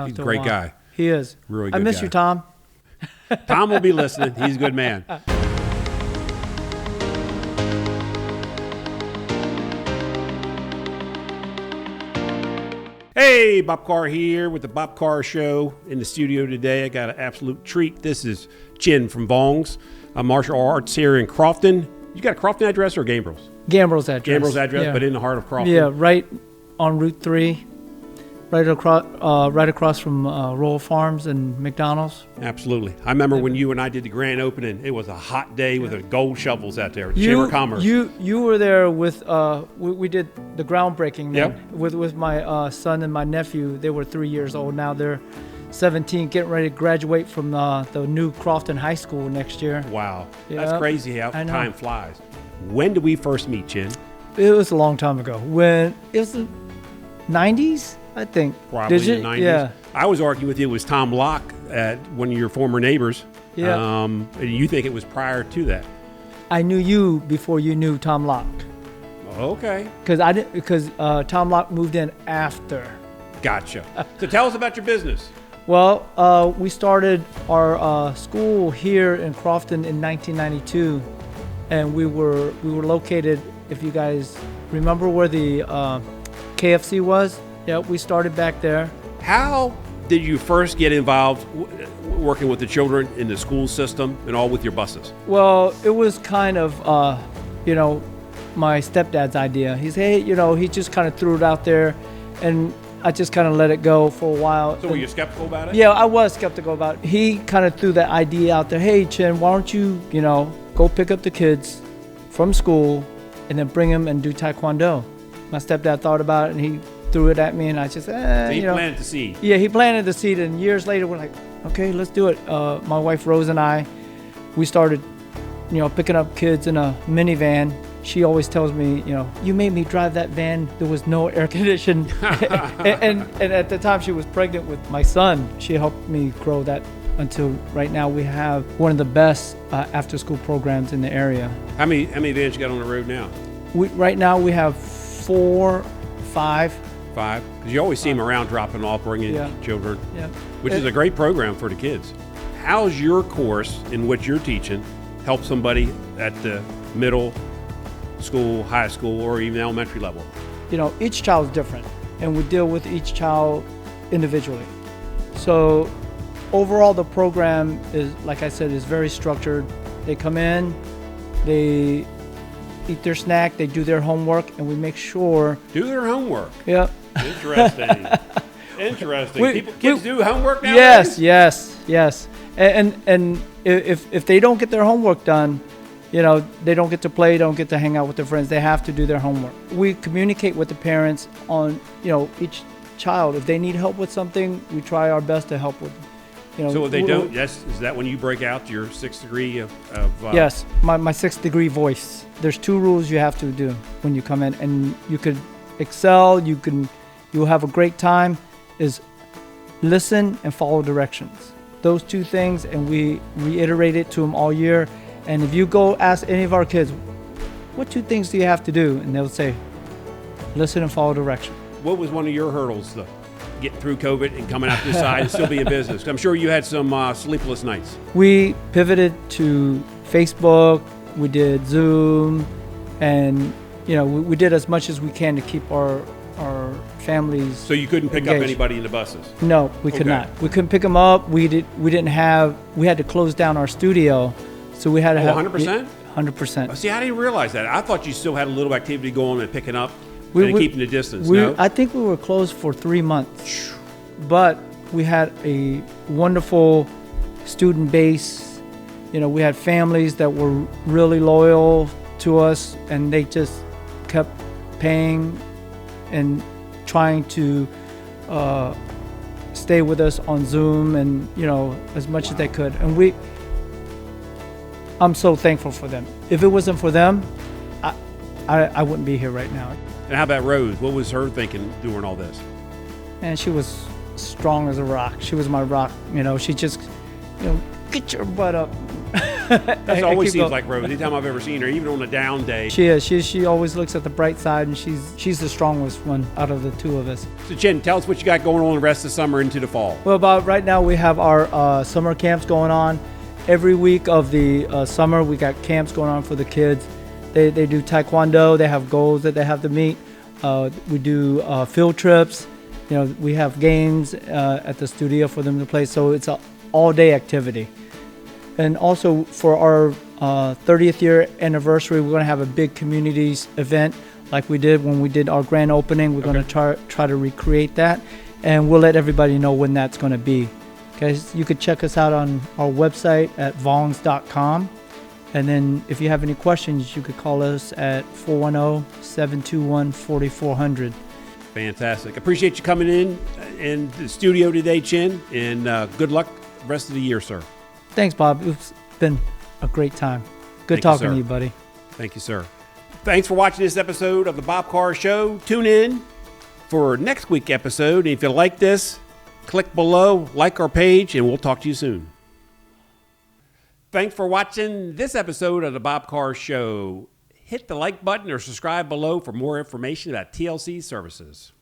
He's a great guy. He is. Really good I miss guy. you, Tom. Tom will be listening. He's a good man. Hey, Bob Carr here with the Bob Carr Show in the studio today. I got an absolute treat. This is Chin from Vuong's Martial Arts here in Crofton. You got a Crofton address or Gambrills? Gambrills address. Gambrills address, yeah. but in the heart of Crofton. Yeah, right on Route 3, right across from Royal Farms and McDonald's. Absolutely. I remember when you and I did the grand opening, it was a hot day with the gold shovels out there at the Chamber of Commerce. You were there with, we did the groundbreaking then, Yep. with my son and my nephew. They were 3 years old. Now they're 17, getting ready to graduate from the new Crofton High School next year. Wow. Yep. That's crazy how I know. time flies. When did we first meet, Chin? It was a long time ago. When it was the 90s, I think. Probably Did in you? the 90s. Yeah. I was arguing with you. It was Tom Locke at one of your former neighbors. Yeah. And you think it was prior to that? I knew you before you knew Tom Locke. Okay. Because Tom Locke moved in after. Gotcha. So tell us about your business. Well, we started our school here in Crofton in 1992, and we were located. If you guys remember where the KFC was, yeah, we started back there. How did you first get involved working with the children in the school system and all with your buses? Well, it was kind of, my stepdad's idea. He said, hey, he just kind of threw it out there, and I just kind of let it go for a while. So were you skeptical about it? Yeah, I was skeptical about it. He kind of threw that idea out there. Hey, Chin, why don't you, go pick up the kids from school and then bring them and do Taekwondo. My stepdad thought about it, and he threw it at me, and I just, So he planted the seed. Yeah, he planted the seed, and years later, we're like, okay, let's do it. My wife, Rose, and I, we started, picking up kids in a minivan. She always tells me, you made me drive that van. There was no air conditioning. and at the time she was pregnant with my son, she helped me grow that until right now we have one of the best after school programs in the area. How many vans you got on the road now? Right now we have 4, 5. 5? Because you always see them around dropping off, bringing children, Yeah. which is a great program for the kids. How's your course in what you're teaching help somebody at the middle school, high school, or even elementary level? Each child is different, and we deal with each child individually. So overall, the program is, like I said, is very structured. They come in, they eat their snack, they do their homework, and we make sure. Do their homework. Yep. Interesting. Interesting. Kids do homework nowadays? Yes. And if they don't get their homework done, they don't get to play, don't get to hang out with their friends. They have to do their homework. We communicate with the parents on, each child. If they need help with something, we try our best to help with them. So if they don't, is that when you break out your 6th degree of Yes, my 6th degree voice. There's 2 rules you have to do when you come in, and you could excel, you'll have a great time, is listen and follow directions. Those 2 things, and we reiterate it to them all year. And if you go ask any of our kids, what 2 things do you have to do? And they'll say, listen and follow direction. What was one of your hurdles to get through COVID and coming out this side and still be in business? I'm sure you had some sleepless nights. We pivoted to Facebook, we did Zoom, and we did as much as we can to keep our families. So you couldn't pick engaged. up anybody in the buses? No, we could not. We couldn't pick them up. We had to close down our studio, so we had to have 100%? 100%. See, I didn't realize that. I thought you still had a little activity going and picking up and keeping the distance. I think we were closed for 3 months, but we had a wonderful student base. We had families that were really loyal to us, and they just kept paying and trying to stay with us on Zoom and as much as they could. And I'm so thankful for them. If it wasn't for them, I wouldn't be here right now. And how about Rose? What was her thinking during all this? And she was strong as a rock. She was my rock. She just, get your butt up. That's I always keep seems going. like Rose. Anytime I've ever seen her, even on a down day. She is. She always looks at the bright side, and she's the strongest one out of the two of us. So, Jen, tell us what you got going on the rest of the summer into the fall. Well, about right now we have our summer camps going on. Every week of the summer, we got camps going on for the kids. They do taekwondo. They have goals that they have to meet. We do field trips. You know, we have games at the studio for them to play. So it's an all-day activity. And also for our 30th year anniversary, we're going to have a big communities event like we did when we did our grand opening. We're going to try to recreate that, and we'll let everybody know when that's going to be. Guys, you could check us out on our website at vuongs.com. And then if you have any questions, you could call us at 410-721-4400. Fantastic. Appreciate you coming in the studio today, Chen, and good luck the rest of the year, sir. Thanks, Bob. It's been a great time. Good Thank you, talking sir. to you, buddy. Thank you, sir. Thanks for watching this episode of the Bob Carr Show. Tune in for next week's episode. And if you like this, click below, like our page, and we'll talk to you soon. Thanks for watching this episode of the Bob Carr Show. Hit the like button or subscribe below for more information about TLC services.